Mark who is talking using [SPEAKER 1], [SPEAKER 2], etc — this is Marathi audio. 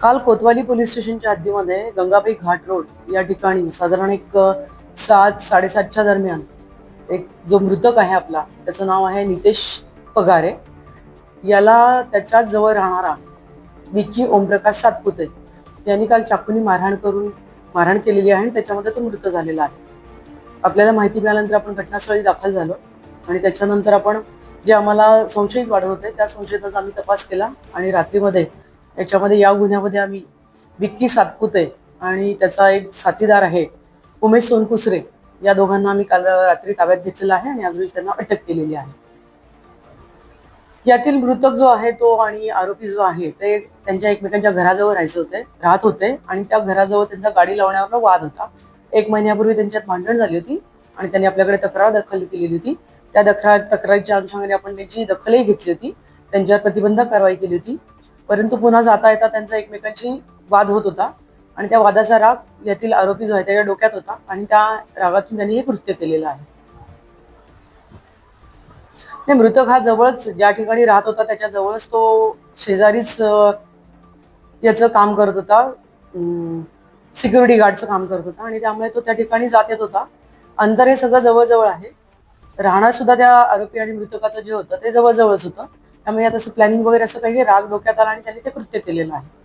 [SPEAKER 1] काल कोतवाली पोलीस स्टेशनच्या हद्दीमध्ये गंगाबाई घाट रोड या ठिकाणी साधारण एक 7-7:30च्या दरम्यान एक जो मृतक आहे आपला, त्याचं नाव आहे नितेश पगारे. याला त्याच्याच जवळ राहणारा विकी ओमप्रकाश सातपुते यांनी काल चाकूनी मारहाण केलेली आहे आणि त्याच्यामध्ये तो मृत झालेला आहे. आपल्याला माहिती मिळाल्यानंतर आपण घटनास्थळी दाखल झालो आणि त्याच्यानंतर आपण जे आम्हाला संशयित वाढत होते त्या संशयितांचा आम्ही तपास केला आणि रात्रीमध्ये या गुन्ह्यामध्ये आम्ही विक्की सातपुते आणि त्याचा एक साथीदार आहे उमेश सोनकुसरे या दोघांना आम्ही काल रात्री ताब्यात घेतलेला आहे आणि आज रोजी त्यांना अटक केलेली आहे. यातील मृतक जो आहे तो आणि आरोपी जो आहे ते त्यांच्या एकमेकांच्या घराजवळ राहत होते आणि त्या घराजवळ त्यांचा गाडी लावण्यावर वाद होता. 1 महिन्यापूर्वी त्यांच्यात भांडण झाली होती आणि त्यांनी आपल्याकडे तक्रार दाखल केलेली होती. त्या तक्रारीच्या अनुषंगाने आपण त्यांची दखलही घेतली होती, त्यांच्यावर प्रतिबंधक कारवाई केली होती. परंतु पुन्हा जाता येता त्यांचा एकमेकांशी वाद होत होता आणि त्या वादाचा राग यातील आरोपी जो आहे त्याच्या डोक्यात होता आणि त्या रागातून त्यांनी हे कृत्य केलेलं आहे. नाही, मृतक हा जवळच ज्या ठिकाणी राहत होता त्याच्या जवळच तो शेजारीच याचं काम करत होता, सिक्युरिटी गार्डचं काम करत होता आणि त्यामुळे तो त्या ठिकाणी जात येत होता. अंतर हे सगळं जवळजवळ आहे. राहणार सुद्धा त्या आरोपी आणि मृतकाचं जे होतं ते जवळजवळच होतं. त्यामुळे आता असं प्लॅनिंग वगैरे असं काही राग डोक्यात आला आणि त्यांनी ते कृत्य केलेलं आहे.